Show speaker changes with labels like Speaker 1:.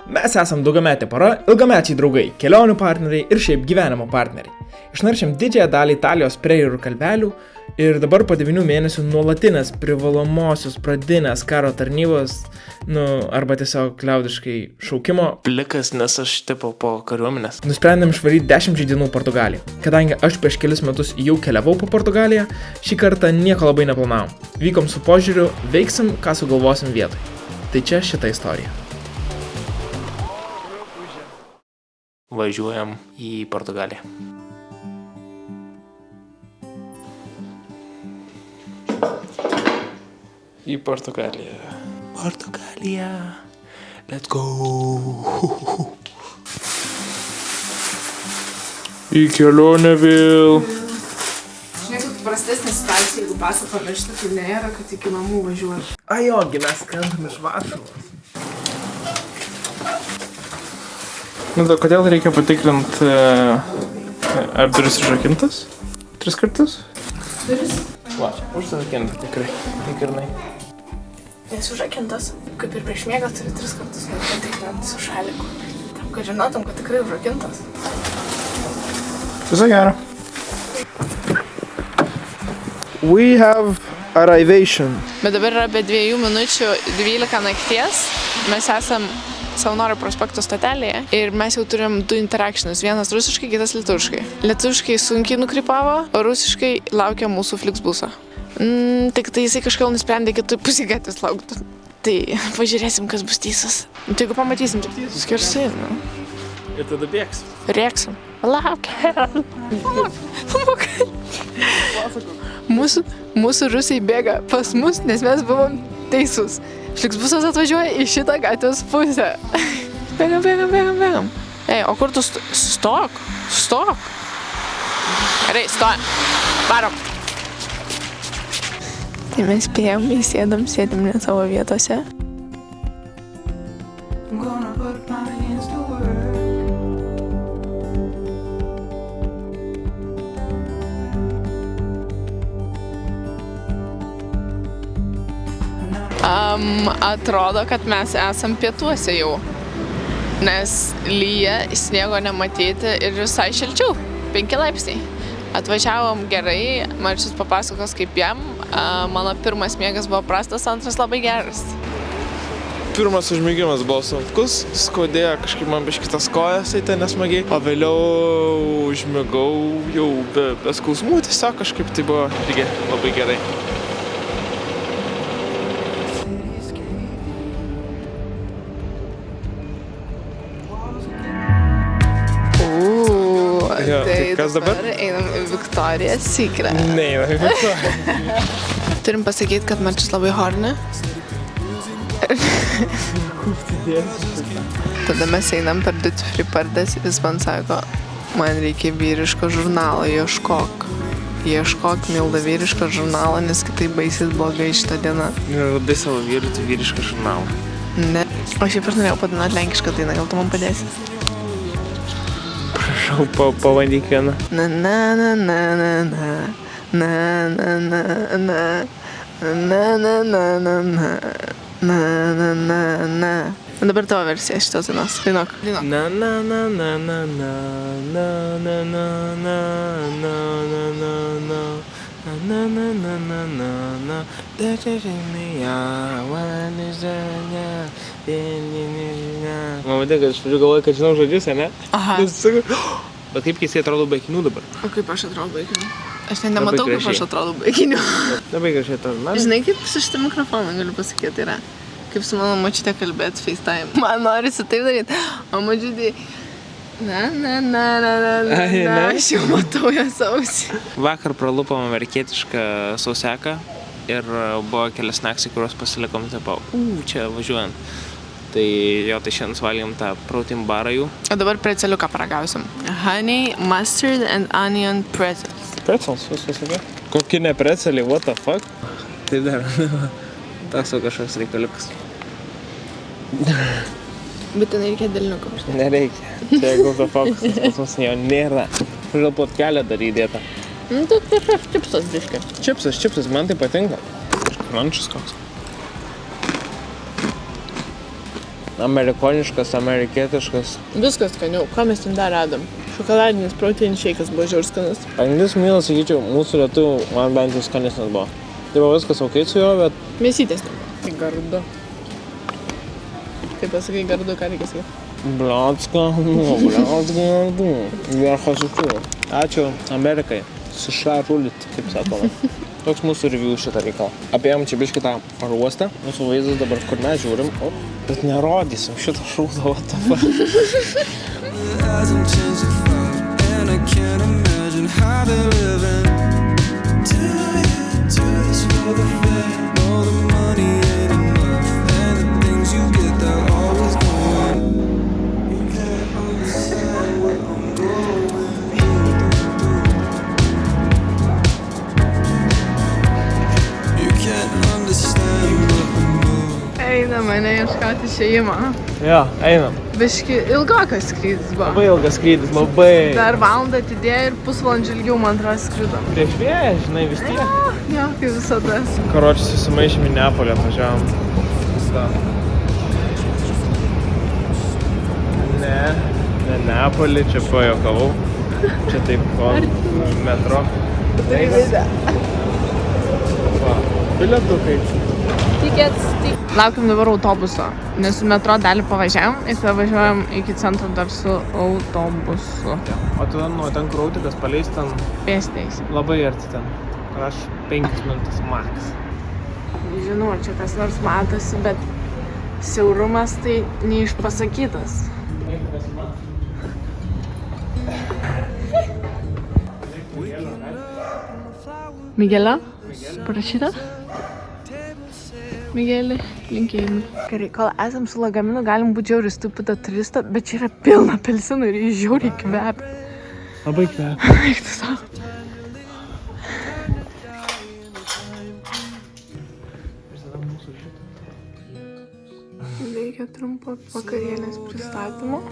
Speaker 1: Mes esam daugiametė pora, ilgamečiai draugai, kelionių partneriai ir šiaip gyvenimo partneriai. Išnaršėm didžiąją dalį Italijos prerijų kalvelių ir dabar po 9 mėnesių nuolatinės privalomosios pradinės karo tarnybos, arba tiesiog liaudiškai šaukimo.
Speaker 2: Plikas, nes aš tipo po kariuomenės.
Speaker 1: Nusprendėm išvaryti 10 dienų Portugaliją. Kadangi aš prieš kelis metus jau keliavau po Portugaliją, šį kartą nieko labai neplanavom. Vykom su požiūriu, veiksim, ką sugalvosim vietoj. Tai čia šita istorija.
Speaker 2: Važiuojam į Portugaliją. Į Portugaliją. Portugalija. Let's go. Į kelionę vėl.
Speaker 3: Žinai, kad prastesnė situacija, jeigu pasą pamiršti, tai nėra, kad iki namų važiuoji.
Speaker 1: Ajogi, mes skrendam iš Varšuvos.
Speaker 2: Kodėl reikia patikrinti, ar duris užrakintas? 3 kartus?
Speaker 3: Duris?
Speaker 2: Va, užrakinta tikrai. Tikrinai.
Speaker 3: Nes užrakintas. Kaip ir prieš miegą turi 3 kartus patikrinti su šaliku. Tam, kad žinotum, kad tikrai užrakintas.
Speaker 2: Visai gero.
Speaker 1: We have arrivation.
Speaker 3: Bet dabar yra be 2 minučių 12 nakties. Mes esam Savanorių prospekto stotelėje ir mes jau turim 2 interakšinus. Vienas rusiškai, kitas lietuviškai. Lietuviškai sunkiai nukrypavo, o rusiškai laukia mūsų Flixbuso. Tik tai jisai kažkaip nusprendė kitų pusį gatvės lauktų. Tai pažiūrėsim, kas bus teisus. Tai jeigu pamatysim, tik teisus skersai,
Speaker 2: Ir tada bėgsim.
Speaker 3: Rėksim. Laukia. Mūsų rusiai bėga pas mus, nes mes buvom teisus. Flixbusas atvažiuoja į šitą gatvės pusę. Bėgam. Ei, o kur tu stok? Gerai, stojam. Varom. Tai mes spėjom, sėdam ne savo vietose. Atrodo, kad mes esam pietuose jau, nes lyja, sniego nematyti ir visai šilčiau, 5 laipsniai. Atvažiavom gerai, Marčius papasakos kaip jam, mano pirmas miegas buvo prastas, antras labai geras.
Speaker 2: Pirmas užmėgimas buvo sunkus, skaudėjo kažkaip man biškitas kojas, tai nesmagiai, o vėliau užmėgau jau be skausmų, tiesiog kažkaip tai buvo irgi labai gerai.
Speaker 3: Tai
Speaker 2: kas dabar?
Speaker 3: Einam į Victoria's Secret.
Speaker 2: Neina į Victoria's.
Speaker 3: Turim pasakyti, kad Marčius labai horny. Tada mes einam per duty free pardas, jis man sako, man reikia vyriško žurnalo, ieškok Milda vyriško žurnalo, nes kitaip baisiai blogai šitą dieną.
Speaker 2: Radai savo vyrų, tai vyrišką žurnalą.
Speaker 3: Ne. O šiaip aš norėjau padainuoti lenkišką dainą, gal tu man padėsi?
Speaker 2: Prašau, pabandyk vieną.
Speaker 3: Dabar tavo versija šitos dainos. Dainuok.
Speaker 2: Man vadė, kad aš galvoju, kad žinau žodžius, ne?
Speaker 3: Aha.
Speaker 2: Bet kaip keistai atrodo be akinių dabar?
Speaker 3: O kaip aš atrodau be akinių? Aš nematau, kaip aš atrodau be akinių.
Speaker 2: Labai gražiai atrodo.
Speaker 3: Žinai, kaip su šitą mikrofoną galiu pasakyti yra? Kaip su mano močiute kalbėti FaceTime. Man norisi taip daryti. O močiutė... Aš jau matau jos ausį.
Speaker 2: Vakar pralupom amerikietišką sauseką ir buvo kelias naksai, kuriuos pasilikom, čia važiuojant. Tai jo, tai šiandien valgėm tą protein barą jų.
Speaker 3: O dabar pretzeliuką paragausim. Honey, mustard and onion pretzels.
Speaker 2: Pretzels, viskas okay. Kokie ne pretzeliai, what the fuck? Tai dar, toks jau kažkoks reikaliukas.
Speaker 3: Bet ten reikia delniuko.
Speaker 2: Nereikia. Čia jeigu the fuck, pas mus jo nėra. Žodėl plotkelę dar įdėta.
Speaker 3: Tai kažkas čipsas biškai.
Speaker 2: Čipsas, man tai patinka. Crunchas koks. amerikoniškas, amerikietiškas.
Speaker 3: Viskas skaniau. Ką mes ten dar radom? Šokoladinis protein shake'as buvo žiaur skanus.
Speaker 2: Pagrindinis mylas, sakyčiau, mūsų lietuvių man bent jau skanesnis buvo. Tai buvo viskas ok su juo, bet...
Speaker 3: Mėsytės ten. Tai gardu. Kaip pasakai gardu, ką reikia sakyti?
Speaker 2: Blats gardu. Ačiū Amerikai. США rulit, kaip sakoma. Toks mūsų review šitą reikalą. Apėjom čia biškį tą aruostą. Mūsų vaizdas dabar, kur mes žiūrim. O, bet nerodysim šitą šūdą, what the fuck.
Speaker 3: Einam mane ieškoti išėjimą.
Speaker 2: Jo, einam.
Speaker 3: Biški ilgokas skrydis buvo.
Speaker 2: Labai ilgas skrydis, labai.
Speaker 3: Dar valandą atidėjo ir pusvalandžių ilgiau, man atrodo, skrido.
Speaker 2: Prieš vėją, žinai, vis tiek.
Speaker 3: Jo, kaip visada.
Speaker 2: Karočiui susimaišėm į Neapolį, atvažiavom. Ne Neapolį, čia pajuokavau. Čia taip, metro.
Speaker 3: Tai vida.
Speaker 2: Bilietukai.
Speaker 3: Laukiam dabar autobuso, nes su metro dalį pavažiavam ir tada važiuojam iki centro dar su autobusu.
Speaker 2: O tada nuo ten, kur autikas paleis ten
Speaker 3: Pėstiais.
Speaker 2: labai arti ten. Aš 5 minutės max.
Speaker 3: Žinau, čia kas nors matosi, bet siaurumas tai neišpasakytas. Migelio? Parašyta? Migelį, linkėjimai. Gerai, kol esam su lagaminu, galim būti žiauriai stupida turista, bet čia yra pilna apelsinų ir jis žiauriai kvepia.
Speaker 2: Labai kvepia.
Speaker 3: Eik tu savo. Reikia trumpo vakarienės pristatymo.